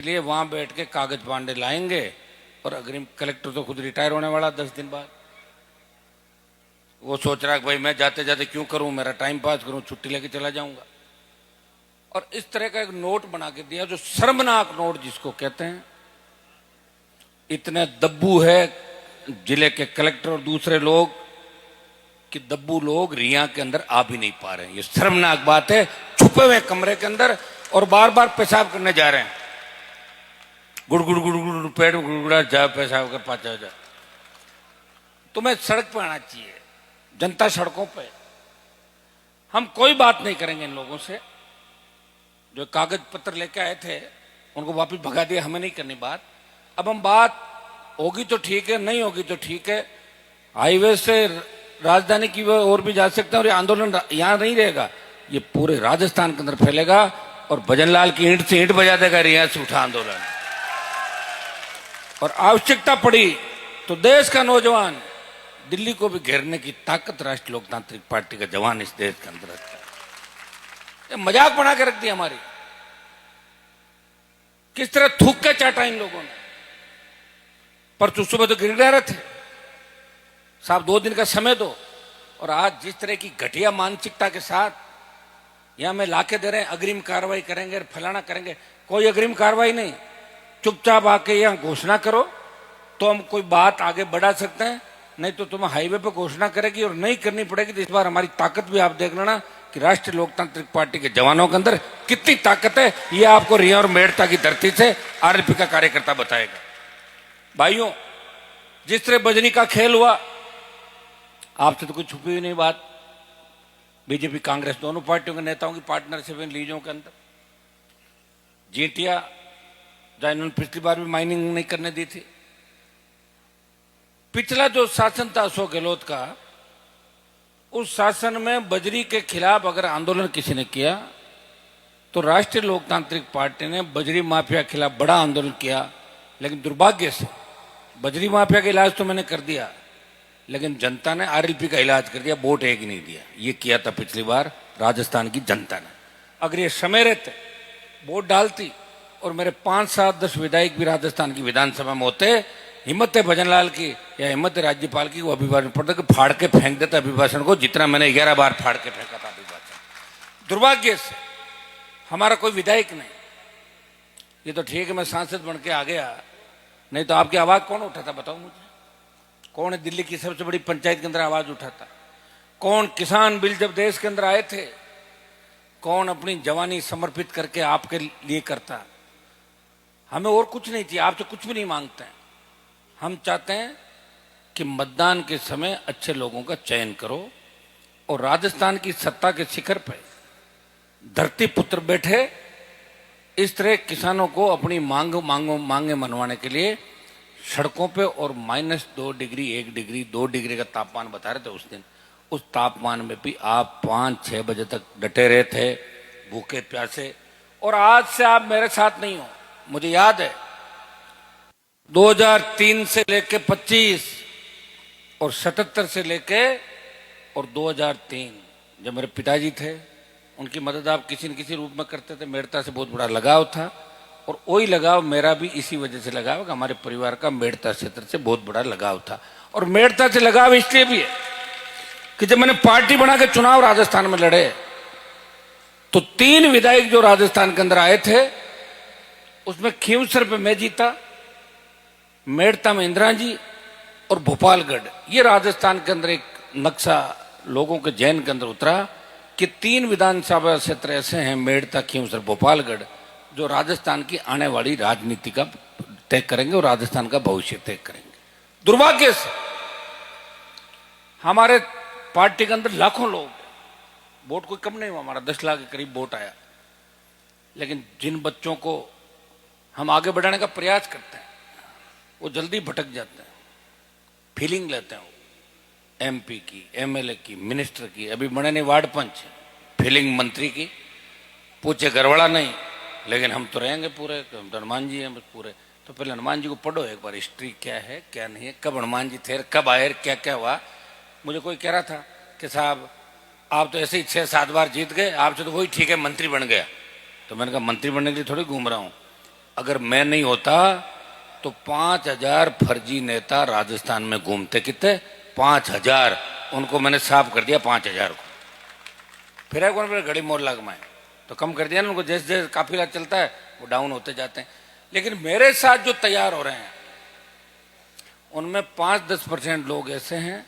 लिए वहां बैठ के कागज पांडे लाएंगे और अग्रिम कलेक्टर तो खुद रिटायर होने वाला 10 दिन बाद। वो सोच रहा है कि भाई मैं जाते जाते क्यों करूं, मेरा टाइम पास करूं, छुट्टी लेके चला जाऊंगा। और इस तरह का एक नोट बना के दिया जो शर्मनाक नोट जिसको कहते हैं। इतने दब्बू है जिले के कलेक्टर और दूसरे लोग कि दब्बू लोग रिया के अंदर आ भी नहीं पा रहे हैं। ये शर्मनाक बात है। छुपे हुए कमरे के अंदर और बार बार पेशाब करने जा रहे हैं। गुड़ गुड़ गुड़ गुड़ पेड़ गुड़गुड़ा जा पेशाब कर पाचा जा। तुम्हें सड़क पर आना चाहिए, जनता सड़कों पे। हम कोई बात नहीं करेंगे इन लोगों से। जो कागज पत्र लेके आए थे उनको वापस भगा दिया, हमें नहीं करनी बात। अब हम बात होगी तो ठीक है, नहीं होगी तो ठीक है। हाईवे से राजधानी की ओर भी जा सकते हैं और ये आंदोलन यहां नहीं रहेगा, ये पूरे राजस्थान के अंदर फैलेगा और भजनलाल की ईंट से ईंट बजा देगा रिया से उठा आंदोलन। और आवश्यकता पड़ी तो देश का नौजवान दिल्ली को भी घेरने की ताकत राष्ट्रीय लोकतांत्रिक पार्टी का जवान इस देश के अंदर रखता है। मजाक बना के रख दिया हमारी। किस तरह थूक के चाटा इन लोगों ने। परसों सुबह तो गिर रहे थे साहब 2 दिन का समय दो, और आज जिस तरह की घटिया मानसिकता के साथ यहां में लाके दे रहे हैं अग्रिम कार्रवाई करेंगे और फलाना करेंगे। कोई अग्रिम कार्रवाई नहीं, चुपचाप आके यहां घोषणा करो तो हम कोई बात आगे बढ़ा सकते हैं, नहीं तो तुम्हें हाईवे पे घोषणा करेगी और नहीं करनी पड़ेगी। तो इस बार हमारी ताकत भी आप देख लेना कि राष्ट्रीय लोकतांत्रिक पार्टी के जवानों के अंदर कितनी ताकत है। ये आपको रिया और मेड़ता की धरती से आरएलपी का कार्यकर्ता बताएगा। भाइयों, जिस तरह बजनी का खेल हुआ, आपसे तो कुछ छुपी हुई नहीं बात। बीजेपी कांग्रेस दोनों पार्टियों के नेताओं की पार्टनरशिप इन लीजों के अंदर। जीटिया जहां इन्होंने पिछली बार भी माइनिंग नहीं करने दी थी। पिछला जो शासन था अशोक गहलोत का, उस शासन में बजरी के खिलाफ अगर आंदोलन किसी ने किया तो राष्ट्रीय लोकतांत्रिक पार्टी ने बजरी माफिया के खिलाफ बड़ा आंदोलन किया। लेकिन दुर्भाग्य से बजरी माफिया का इलाज तो मैंने कर दिया, लेकिन जनता ने आरएलपी का इलाज कर दिया, वोट एक ही नहीं दिया। ये किया था पिछली बार राजस्थान की जनता ने। अगर ये समय रहते वोट डालती और मेरे 5, 7, 10 विधायक भी राजस्थान की विधानसभा में होते, हिम्मत है भजनलाल की या हिम्मत है राज्यपाल की, वो अभिभाषण पढ़ते कि फाड़ के फेंक देता अभिभाषण को, जितना मैंने 11 बार फाड़ के फेंका था अभिभाषण। दुर्भाग्य से हमारा कोई विधायक नहीं। ये तो ठीक है मैं सांसद बन के आ गया, नहीं तो आपकी आवाज कौन उठाता बताओ मुझे। कौन है दिल्ली की सबसे बड़ी पंचायत के अंदर आवाज उठाता? कौन किसान बिल जब देश के अंदर आए थे, कौन अपनी जवानी समर्पित करके आपके लिए करता? हमें और कुछ नहीं चाहिए, आपसे कुछ भी नहीं मांगते हैं। हम चाहते हैं कि मतदान के समय अच्छे लोगों का चयन करो और राजस्थान की सत्ता के शिखर पर धरती पुत्र बैठे। इस तरह किसानों को अपनी मांगे मनवाने के लिए सड़कों पे और -2 डिग्री, 1 डिग्री, 2 डिग्री का तापमान बता रहे थे उस दिन। उस तापमान में भी आप 5-6 बजे तक डटे रहे थे, भूखे प्यासे। और आज से आप मेरे साथ नहीं हो। मुझे याद है 2003 से लेके 25 और 77 से लेके और 2003 जब मेरे पिताजी थे, उनकी मदद आप किसी न किसी रूप में करते थे। मेड़ता से बहुत बड़ा लगाव था और वही लगाव मेरा भी इसी वजह से लगाव कि हमारे परिवार का मेड़ता क्षेत्र से बहुत बड़ा लगाव था। और मेड़ता से लगाव इसलिए भी है कि जब मैंने पार्टी बना के चुनाव राजस्थान में लड़े तो 3 विधायक जो राजस्थान के अंदर आए थे उसमें खींवसर पे मैं जीता, मेड़ता में इंदिरा जी और भोपालगढ़। ये राजस्थान के अंदर एक नक्शा लोगों के जहन के अंदर उतरा कि 3 विधानसभा क्षेत्र ऐसे हैं, मेड़ता, खींवसर, भोपालगढ़, जो राजस्थान की आने वाली राजनीति का तय करेंगे और राजस्थान का भविष्य तय करेंगे। दुर्भाग्य से हमारे पार्टी के अंदर लाखों लोग, वोट कोई कम नहीं हुआ, हमारा 10 लाख के करीब वोट आया। लेकिन जिन बच्चों को हम आगे बढ़ाने का प्रयास करते हैं वो जल्दी भटक जाते हैं, फीलिंग लेते हैं। वो एमपी की, एमएलए की, मिनिस्टर की, अभी बने नहीं वार्ड पंच, फीलिंग मंत्री की, पूछे गरवाड़ा नहीं, लेकिन हम तो रहेंगे पूरे, हम तो हनुमान जी हैं बस पूरे। तो पहले हनुमान जी को पढ़ो एक बार, हिस्ट्री क्या है क्या नहीं है, कब हनुमान जी थे, कब आए, क्या क्या हुआ। मुझे कोई कह रहा था कि साहब आप तो ऐसे ही 6-7 बार जीत गए, आपसे तो वही ठीक है मंत्री बन गया। तो मैंने कहा मंत्री बनने के लिए थोड़ी घूम रहा हूँ, अगर मैं नहीं होता तो 5,000 फर्जी नेता राजस्थान में घूमते। कितने? 5,000। उनको मैंने साफ कर दिया 5,000 को। फिर एक बार घड़ी मोड़ लगवाए तो कम कर दिया ना उनको। जैसे जैसे काफिला चलता है वो डाउन होते जाते हैं। लेकिन मेरे साथ जो तैयार हो रहे हैं उनमें 5-10% लोग ऐसे हैं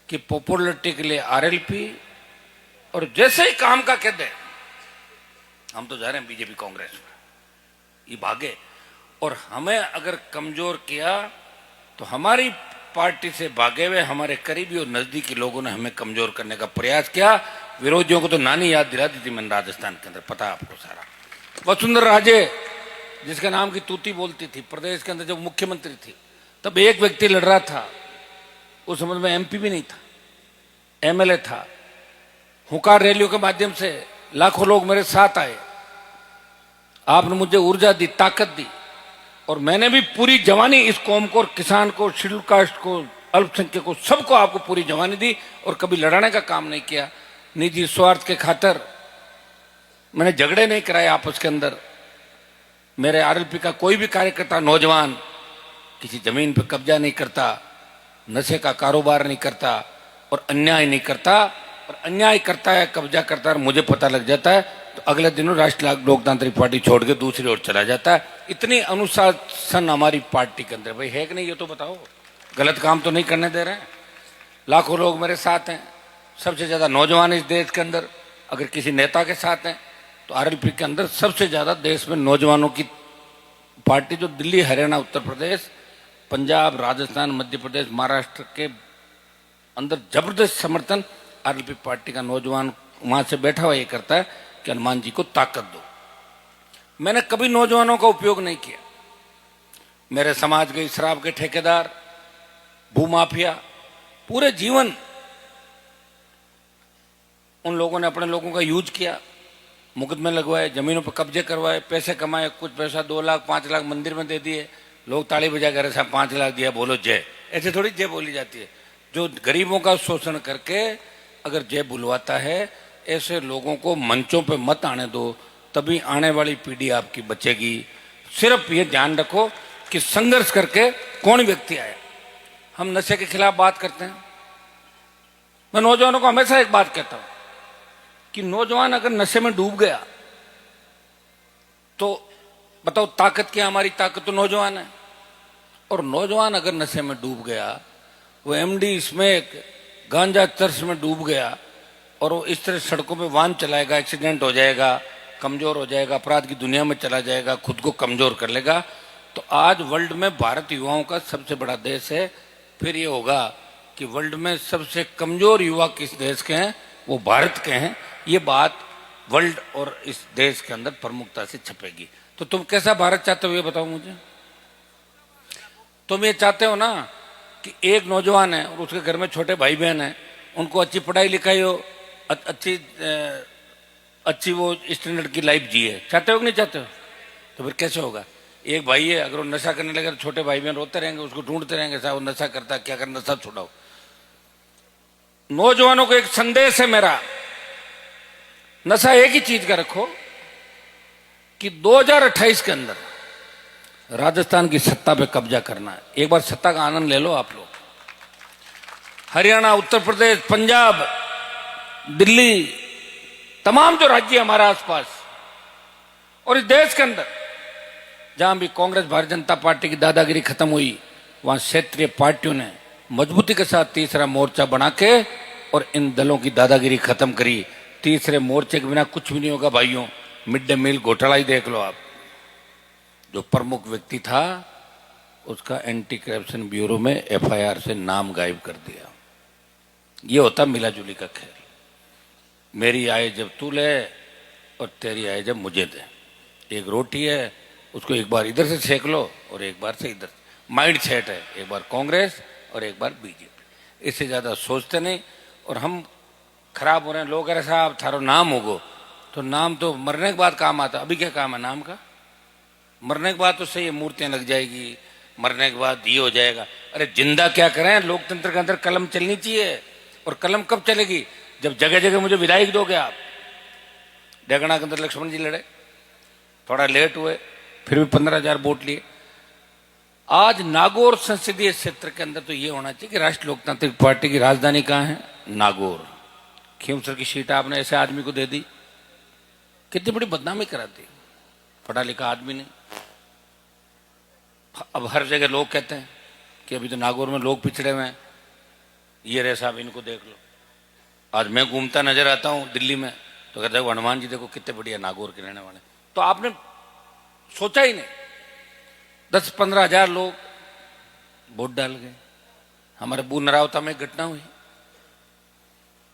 कि पॉपुलरिटी के लिए आरएलपी, और जैसे ही काम का कहते हैं हम तो जा रहे हैं बीजेपी कांग्रेस में, ये भागे। और हमें अगर कमजोर किया तो हमारी पार्टी से भागे हुए हमारे करीबी और नजदीकी लोगों ने हमें कमजोर करने का प्रयास किया। विरोधियों को तो नानी याद दिला दी थी मैंने राजस्थान के अंदर, पता है आपको सारा। वसुंधरा राजे जिसके नाम की तूती बोलती थी प्रदेश के अंदर, जब मुख्यमंत्री थी तब एक व्यक्ति लड़ रहा था, उस समझ में एमपी भी नहीं था, एमएलए था। हुंकार रैलियों के माध्यम से लाखों लोग मेरे साथ आए। आपने मुझे ऊर्जा दी, ताकत दी, और मैंने भी पूरी जवानी इस कौम को और किसान को, शेड्यूल कास्ट को, अल्पसंख्यक को, सबको आपको पूरी जवानी दी और कभी लड़ाने का काम नहीं किया। निजी स्वार्थ के खातिर मैंने झगड़े नहीं कराए आपस के अंदर। मेरे आरएलपी का कोई भी कार्यकर्ता नौजवान किसी जमीन पर कब्जा नहीं करता, नशे का कारोबार नहीं करता और अन्याय नहीं करता। और अन्याय करता है, कब्जा करता है, मुझे पता लग जाता है तो अगले दिनों राष्ट्रीय लोकतांत्रिक पार्टी छोड़ के दूसरी ओर चला जाता है। इतनी अनुशासन हमारी पार्टी के अंदर। भाई है कि नहीं ये तो बताओ। गलत काम तो नहीं करने दे रहे हैं। लाखों लोग मेरे साथ हैं, सबसे ज्यादा नौजवान इस देश के अंदर अगर किसी नेता के साथ हैं तो आरएलपी के अंदर सबसे ज्यादा देश में नौजवानों की पार्टी जो दिल्ली, हरियाणा, उत्तर प्रदेश, पंजाब, राजस्थान, मध्य प्रदेश, महाराष्ट्र के अंदर जबरदस्त समर्थन आरएलपी पार्टी का नौजवान वहां से बैठा हुआ ये करता है कि हनुमान जी को ताकत दो। मैंने कभी नौजवानों का उपयोग नहीं किया। मेरे समाज के शराब के ठेकेदार, भूमाफिया, पूरे जीवन उन लोगों ने अपने लोगों का यूज किया, मुकदमे लगवाए, जमीनों पर कब्जे करवाए, पैसे कमाए। कुछ पैसा 2 लाख 5 लाख मंदिर में दे दिए। लोग ताली बजा कर साहब 5 लाख दिया, बोलो जय। ऐसे थोड़ी जय बोली जाती है। जो गरीबों का शोषण करके अगर जय बुलवाता है, ऐसे लोगों को मंचों पे मत आने दो, तभी आने वाली पीढ़ी आपकी बचेगी। सिर्फ ये ध्यान रखो कि संघर्ष करके कौन व्यक्ति आया। हम नशे के खिलाफ बात करते हैं। मैं नौजवानों को हमेशा एक बात कहता हूं कि नौजवान अगर नशे में डूब गया तो बताओ ताकत क्या? हमारी ताकत तो नौजवान है। और नौजवान अगर नशे में डूब गया, वो एमडी स्मैक गांजा चर्च में डूब गया और वो इस तरह सड़कों पे वाहन चलाएगा, एक्सीडेंट हो जाएगा, कमजोर हो जाएगा, अपराध की दुनिया में चला जाएगा, खुद को कमजोर कर लेगा। तो आज वर्ल्ड में भारत युवाओं का सबसे बड़ा देश है। फिर ये होगा कि वर्ल्ड में सबसे कमजोर युवा किस देश के हैं? वो भारत के हैं। ये बात वर्ल्ड और इस देश के अंदर प्रमुखता से छपेगी। तो तुम कैसा भारत चाहते हो ये बताओ मुझे। तुम ये चाहते हो ना कि एक नौजवान है और उसके घर में छोटे भाई बहन हैं, उनको अच्छी पढ़ाई लिखाई हो, अच्छी वो स्टैंडर्ड की लाइफ जिए। चाहते हो कि नहीं चाहते हो? तो फिर कैसे होगा? एक भाई है, अगर वो नशा करने लगे तो छोटे भाई बहन रोते रहेंगे, उसको ढूंढते रहेंगे, साहब वो नशा करता, क्या करना, नशा छुड़ाओ। नौजवानों को एक संदेश है मेरा, नशा एक ही चीज का रखो कि 2028 के अंदर राजस्थान की सत्ता पे कब्जा करना है। एक बार सत्ता का आनंद ले लो आप लोग। हरियाणा, उत्तर प्रदेश, पंजाब, दिल्ली, तमाम जो राज्य हमारे आसपास और इस देश के अंदर जहां भी कांग्रेस, भारतीय जनता पार्टी की दादागिरी खत्म हुई, वहां क्षेत्रीय पार्टियों ने मजबूती के साथ तीसरा मोर्चा बना के और इन दलों की दादागिरी खत्म करी। तीसरे मोर्चे के बिना कुछ भी नहीं होगा भाइयों। मिड डे मील घोटाला ही देख लो आप। जो प्रमुख व्यक्ति था उसका एंटी करप्शन ब्यूरो में एफआईआर से नाम गायब कर दिया। ये होता मिला जुली का खेल। मेरी आय जब तू ले और तेरी आय जब मुझे दे। एक रोटी है, उसको एक बार इधर से सेक लो और एक बार से इधर। माइंड सेट है, एक बार कांग्रेस और एक बार बीजेपी। इससे ज्यादा सोचते नहीं। और हम खराब हो रहे हैं। लोग कह रहे साहब थारो नाम होगो, तो नाम तो मरने के बाद काम आता। अभी क्या काम है नाम का? मरने के बाद तो सही है, मूर्तियां लग जाएगी, मरने के बाद ये हो जाएगा। अरे जिंदा क्या करें? लोकतंत्र के अंदर कलम चलनी चाहिए। और कलम कब चलेगी? जब जगह जगह मुझे विधायक दोगे आप। डेगना के अंदर लक्ष्मण जी लड़े, थोड़ा लेट हुए, फिर भी 15,000 वोट लिए। आज नागौर संसदीय क्षेत्र के अंदर तो ये होना चाहिए कि राष्ट्रीय लोकतांत्रिक पार्टी की राजधानी कहाँ है? नागौर। खींवसर की सीट आपने ऐसे आदमी को दे दी, कितनी बड़ी बदनामी कराती। पढ़ा लिखा आदमी नहीं। अब हर जगह लोग कहते हैं कि अभी तो नागौर में लोग पिछड़े हुए हैं, ये रहे साहब, इनको देख लो। आज मैं घूमता नजर आता हूं दिल्ली में तो कहते हैं हनुमान जी देखो कितने बढ़िया नागौर के रहने वाले। तो आपने सोचा ही नहीं, 10-15 हजार लोग वोट डाल गए। हमारे बू नरावता में एक घटना हुई,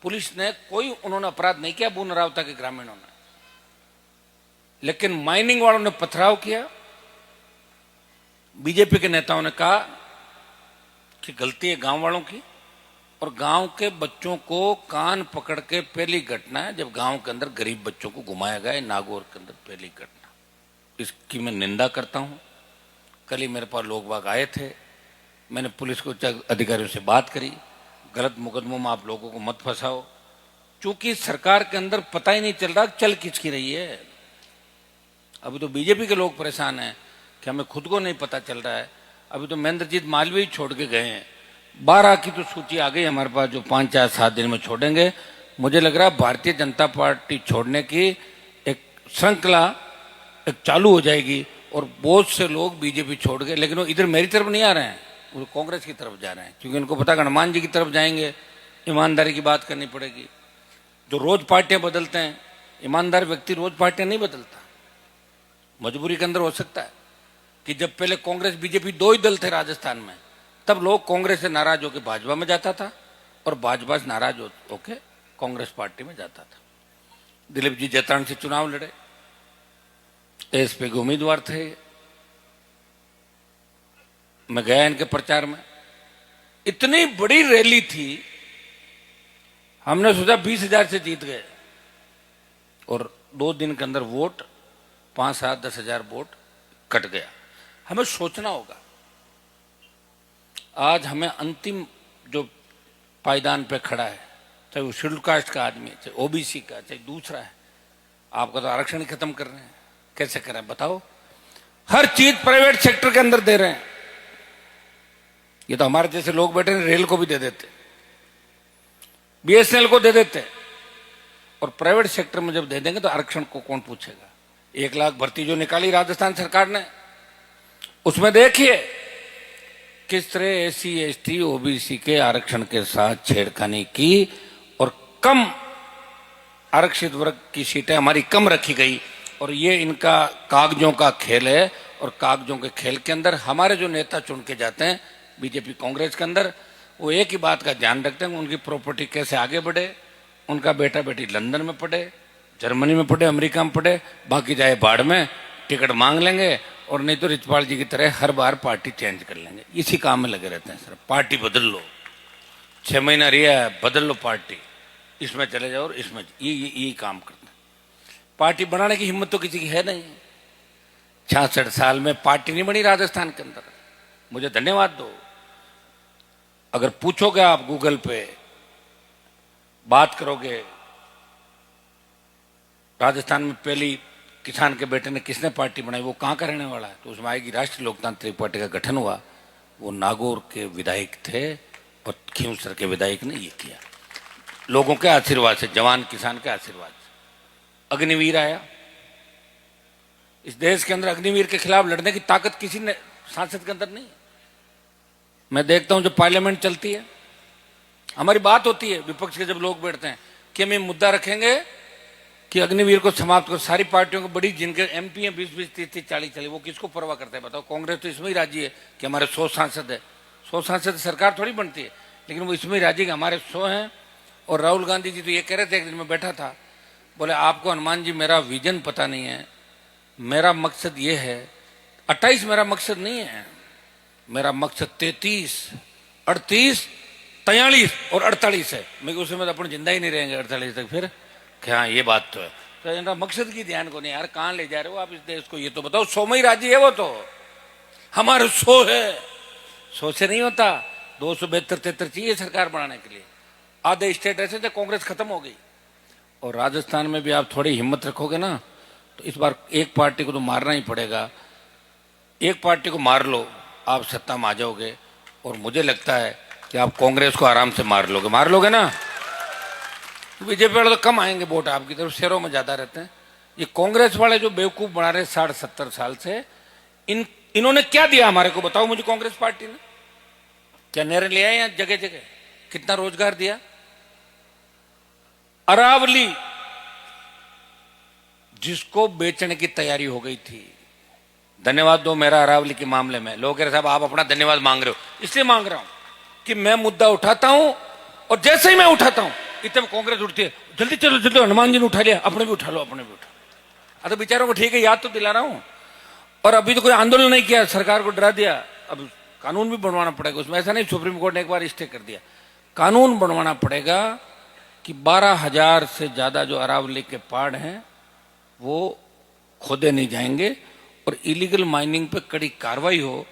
पुलिस ने कोई उन्होंने अपराध नहीं किया, बू नरावता के ग्रामीणों ने, लेकिन माइनिंग वालों ने पथराव किया। बीजेपी के नेताओं ने कहा कि गलती है गांव वालों की, और गांव के बच्चों को कान पकड़ के पहली घटना है जब गांव के अंदर गरीब बच्चों को घुमाया गया है, नागौर के अंदर पहली घटना। इसकी मैं निंदा करता हूं। कल ही मेरे पास लोग बाग आए थे, मैंने पुलिस को अधिकारियों से बात करी, गलत मुकदमों में आप लोगों को मत फंसाओ, क्योंकि सरकार के अंदर पता ही नहीं चल रहा चल किसकी रही है। अभी तो बीजेपी के लोग परेशान हैं कि हमें खुद को नहीं पता चल रहा है। अभी तो महेंद्रजीत मालवीय छोड़ के गए हैं, 12 की तो सूची आ गई हमारे पास जो 5-4-7 दिन में छोड़ेंगे। मुझे लग रहा है भारतीय जनता पार्टी छोड़ने की एक श्रृंखला एक चालू हो जाएगी और बहुत से लोग बीजेपी छोड़ गए, लेकिन वो इधर मेरी तरफ नहीं आ रहे हैं, वो कांग्रेस की तरफ जा रहे हैं, क्योंकि उनको पता हनुमान जी की तरफ जाएंगे, ईमानदारी की बात करनी पड़ेगी। जो रोज पार्टियां बदलते हैं, ईमानदार व्यक्ति रोज पार्टियां नहीं बदलता। मजबूरी के अंदर हो सकता है कि जब पहले कांग्रेस बीजेपी 2 ही दल थे राजस्थान में, तब लोग कांग्रेस से नाराज होकर भाजपा में जाता था और भाजपा से नाराज होकर कांग्रेस पार्टी में जाता था। दिलीप जी जैतान से चुनाव लड़े, एसपी के उम्मीदवार थे, मैं गया इनके प्रचार में, इतनी बड़ी रैली थी, हमने सोचा 20,000 से जीत गए, और 2 दिन के अंदर वोट 5-7-10,000 वोट कट गया। हमें सोचना होगा। आज हमें अंतिम जो पायदान पे खड़ा है, चाहे वो शेड्यूल कास्ट का आदमी है, चाहे ओबीसी का, चाहे दूसरा है, आपका तो आरक्षण ही खत्म कर रहे हैं। कैसे करें बताओ? हर चीज प्राइवेट सेक्टर के अंदर दे रहे हैं। ये तो हमारे जैसे लोग बैठे हैं, रेल को भी दे देते, बीएसएनएल को दे देते, और प्राइवेट सेक्टर में जब दे देंगे तो आरक्षण को कौन पूछेगा? 1 लाख भर्ती जो निकाली राजस्थान सरकार ने, उसमें देखिए किस तरह एससी एसटी ओबीसी के आरक्षण के साथ छेड़खानी की, और कम आरक्षित वर्ग की सीटें हमारी कम रखी गई। और ये इनका कागजों का खेल है, और कागजों के खेल के अंदर हमारे जो नेता चुन के जाते हैं बीजेपी कांग्रेस के अंदर, वो एक ही बात का ध्यान रखते हैं, उनकी प्रॉपर्टी कैसे आगे बढ़े, उनका बेटा बेटी लंदन में पढ़े, जर्मनी में पढ़े, अमेरिका में पढ़े, बाकी जाए बाढ़ में, टिकट मांग लेंगे, और नहीं तो रिचपाल जी की तरह हर बार पार्टी चेंज कर लेंगे। इसी काम में लगे रहते हैं सर। पार्टी बदल लो, 6 महीना रिया है, बदल लो पार्टी, इसमें चले जाओ और इसमें, ये काम करते हैं। पार्टी बनाने की हिम्मत तो किसी की है नहीं। 66 साल में पार्टी नहीं बनी राजस्थान के अंदर। मुझे धन्यवाद दो। अगर पूछोगे आप गूगल पे, बात करोगे राजस्थान में पहली किसान के बेटे ने किसने पार्टी बनाई, वो कहां का रहने वाला है, तो उसमें आएगी राष्ट्रीय लोकतांत्रिक पार्टी का गठन हुआ, वो नागौर के विधायक थे, और खींवसर के विधायक ने ये किया, लोगों के आशीर्वाद से, जवान किसान के आशीर्वाद से। अग्निवीर आया, इस देश के अंदर अग्निवीर के खिलाफ लड़ने की ताकत किसी ने सांसद के अंदर नहीं। मैं देखता हूं जब पार्लियामेंट चलती है, हमारी बात होती है, विपक्ष के जब लोग बैठते हैं कि हम ये मुद्दा रखेंगे कि अग्निवीर को समाप्त करो। सारी पार्टियों को बड़ी, जिनके एमपी हैं 20-20, 30-30, 40-40, वो किसको परवाह करते हैं बताओ? कांग्रेस तो इसमें ही राजी है कि हमारे 100 सांसद है। 100 सांसद सरकार थोड़ी बनती है, लेकिन वो इसमें ही राजी कि हमारे 100 हैं। और राहुल गांधी जी तो ये कह रहे थे, एक दिन में बैठा था, बोले आपको हनुमान जी मेरा विजन पता नहीं है, मेरा मकसद ये है, 28 मेरा मकसद नहीं है, मेरा मकसद 33, 38, 43 और 48 है। मैं उसमें तो अपन जिंदा ही नहीं रहेंगे 48 तक। फिर क्या ये बात तो है, तो इनका मकसद की ध्यान को नहीं। यार कहां ले जा रहे हो आप इस देश को, ये तो बताओ। 100 में ही राजी है वो तो, हमारे 100 है, 100 से नहीं होता। 272-73 चाहिए सरकार बनाने के लिए। आधे स्टेट ऐसे थे, कांग्रेस खत्म हो गई। और राजस्थान में भी आप थोड़ी हिम्मत रखोगे ना, तो इस बार एक पार्टी को तो मारना ही पड़ेगा। एक पार्टी को मार लो, आप सत्ता में आ जाओगे, और मुझे लगता है कि आप कांग्रेस को आराम से मार लोगे ना। बीजेपी वाले तो कम आएंगे वोट आपकी तरफ, शहरों में ज्यादा रहते हैं। ये कांग्रेस वाले जो बेवकूफ बना रहे 60-70 साल से, इन्होंने क्या दिया हमारे को, बताओ मुझे। कांग्रेस पार्टी ने क्या नहरें ले आए यहाँ जगह जगह, कितना रोजगार दिया। अरावली जिसको बेचने की तैयारी हो गई थी, धन्यवाद दो मेरा अरावली के मामले में। लोग कह रहे साहब आप अपना धन्यवाद मांग रहे हो, इसलिए मांग रहा हूं कि मैं मुद्दा उठाता हूं, और जैसे ही मैं उठाता हूं इतने में कांग्रेस उठती है, जल्दी चलो जल्दी, हनुमान जी ने उठा लिया, अपने भी उठा लो, अपने भी उठा लो। तो बेचारों को ठीक है, याद तो दिला रहा हूं। और अभी तो कोई आंदोलन नहीं किया, सरकार को डरा दिया। अब कानून भी बनवाना पड़ेगा उसमें, ऐसा नहीं सुप्रीम कोर्ट ने एक बार स्टे कर दिया, कानून बनवाना पड़ेगा कि 12,000 से ज्यादा जो अरावली के पहाड़ हैं वो खोदे नहीं जाएंगे, और इलीगल माइनिंग पे कड़ी कार्रवाई हो,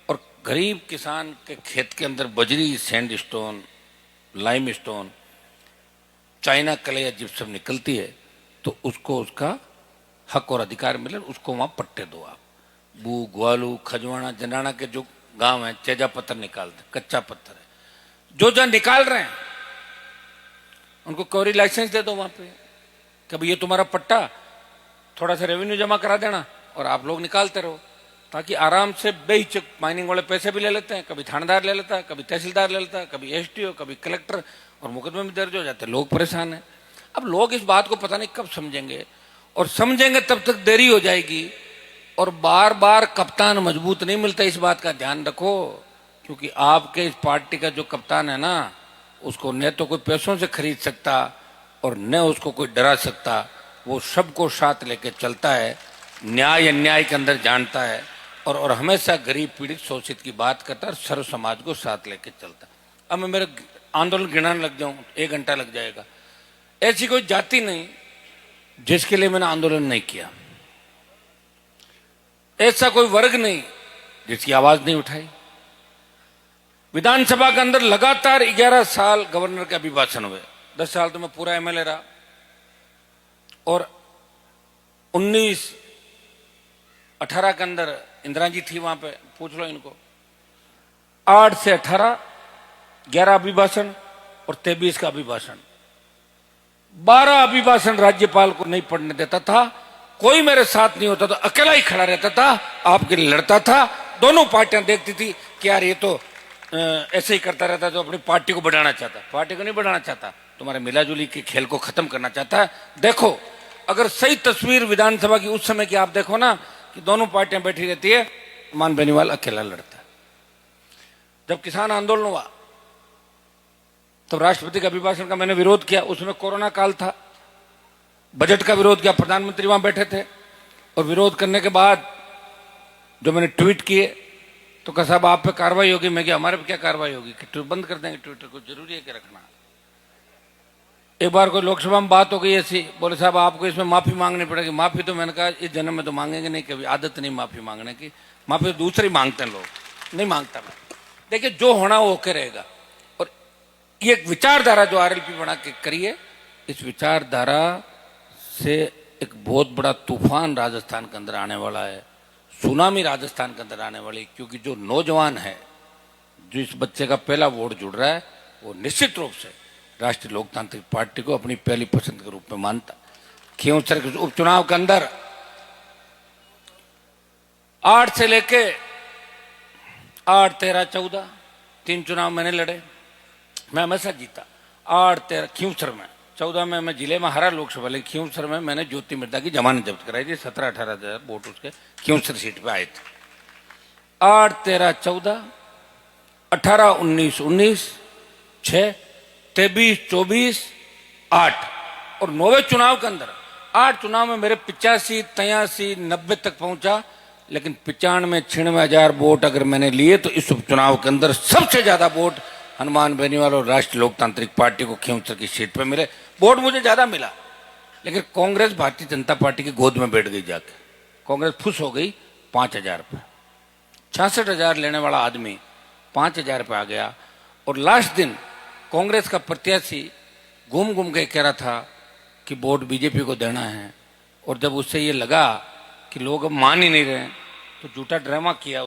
और गरीब किसान के खेत के अंदर बजरी, सैंडस्टोन, लाइमस्टोन, चाइना क्ले या जिप्सम निकलती है तो उसको उसका हक और अधिकार मिले, उसको वहां पट्टे दो आप। बू, ग्वालू, खजवाना, जनाना के जो गांव है, चेजा पत्थर निकालते, कच्चा पत्थर है, जो जहां निकाल रहे हैं उनको क्वारी लाइसेंस दे दो वहां पे, कभी ये तुम्हारा पट्टा, थोड़ा सा रेवेन्यू जमा करा देना और आप लोग निकालते रहो, ताकि आराम से बेहिचक माइनिंग वाले पैसे भी ले लेते हैं, कभी थानेदार ले लेता है, कभी तहसीलदार ले लेता है, कभी एसडीओ, कभी कलेक्टर, और मुकदमे भी दर्ज हो जाते हैं, लोग परेशान हैं। अब लोग इस बात को पता नहीं कब समझेंगे, और समझेंगे तब तक देरी हो जाएगी, और बार बार कप्तान मजबूत नहीं मिलता, इस बात का ध्यान रखो। क्योंकि आपके इस पार्टी का जो कप्तान है ना, उसको न तो कोई पैसों से खरीद सकता और न उसको कोई डरा सकता, वो सबको साथ लेके चलता है, न्याय अन्याय के अंदर जानता है, और हमेशा गरीब पीड़ित शोषित की बात करता है, और सर्व समाज को साथ लेके चलता। अब मैं मेरे आंदोलन गिनाने लग जाऊं 1 घंटा लग जाएगा। ऐसी कोई जाति नहीं जिसके लिए मैंने आंदोलन नहीं किया, ऐसा कोई वर्ग नहीं जिसकी आवाज नहीं उठाई। विधानसभा के अंदर लगातार 11 साल गवर्नर के अभिभाषण हुए, 10 साल तो मैं पूरा एमएलए रहा, और 19-18 के अंदर इंदिरा जी थी वहां पे, पूछ लो इनको। 8 से 18 11 अभिभाषण और 23 का अभिभाषण, 12 अभिभाषण राज्यपाल को नहीं पढ़ने देता था, कोई मेरे साथ नहीं होता तो अकेला ही खड़ा रहता था, आपके लिए लड़ता था। दोनों पार्टियां देखती थी कि यार ये तो ऐसे ही करता रहता, तो अपनी पार्टी को बढ़ाना चाहता, पार्टी को नहीं बढ़ाना चाहता, तुम्हारे मिलाजुली के खेल को खत्म करना चाहता है। देखो अगर सही तस्वीर विधानसभा की उस समय की आप देखो ना, कि दोनों पार्टियां बैठी रहती है, मान बेनीवाल अकेला लड़ता है। जब किसान आंदोलन हुआ तो राष्ट्रपति के अभिभाषण का मैंने विरोध किया, उसमें कोरोना काल था, बजट का विरोध किया, प्रधानमंत्री वहां बैठे थे, और विरोध करने के बाद जो मैंने ट्वीट किए तो कहा साहब आप पे कार्रवाई होगी। मैं क्या, हमारे पे क्या कार्रवाई होगी, कि ट्वीट बंद कर देंगे, ट्विटर को जरूरी है कि रखना। एक बार कोई लोकसभा में बात हो गई ऐसी, बोले साहब आपको इसमें माफी मांगनी पड़ेगी। माफी तो मैंने कहा इस जन्म में तो मांगेंगे नहीं, कभी आदत नहीं माफी मांगने की, माफी तो दूसरे ही मांगते हैं लोग, नहीं मांगता मैं। देखिए जो होना वो होके रहेगा, और ये एक विचारधारा जो आरएलपी बना के करी है, इस विचारधारा से एक बहुत बड़ा तूफान राजस्थान के अंदर आने वाला है, सुनामी राजस्थान के अंदर आने वाली। क्योंकि जो नौजवान है, जो इस बच्चे का पहला वोट जुड़ रहा है, वो निश्चित रूप से राष्ट्रीय लोकतांत्रिक पार्टी को अपनी पहली पसंद के रूप में मानता। खींवसर के उपचुनाव के अंदर 8 से लेके 8, 13, 14 3 चुनाव मैंने लड़े, मैं हमेशा जीता। 8, 13 खींवसर में, 14 में मैं जिले में हारा लोकसभा, लेकिन खींवसर में मैंने ज्योति मिर्दा की जमानत जब्त कराई थी, 17-18 हजार वोट उसके खींवसर सीट पे आए थे। 8, 13, 14, 18, 19, 19, 6, 23, 24, 8, और 9वें चुनाव के अंदर 8 चुनाव में मेरे 85, 83, 90 तक पहुंचा, लेकिन 95-96 हजार वोट अगर मैंने लिए तो इस उपचुनाव के अंदर सबसे ज्यादा वोट हनुमान बेनीवाल और राष्ट्रीय लोकतांत्रिक पार्टी को खींवसर की सीट पर मिले। वोट मुझे ज्यादा मिला, लेकिन कांग्रेस भारतीय जनता पार्टी की गोद में बैठ गई जाके, कांग्रेस खुश हो गई 5,000 पे। 66,000 लेने वाला आदमी 5,000 पे आ गया, और लास्ट दिन कांग्रेस का प्रत्याशी घूम घूम के कह रहा था कि वोट बीजेपी को देना है, और जब उससे ये लगा कि लोग अब मान ही नहीं रहे, तो झूठा ड्रामा किया।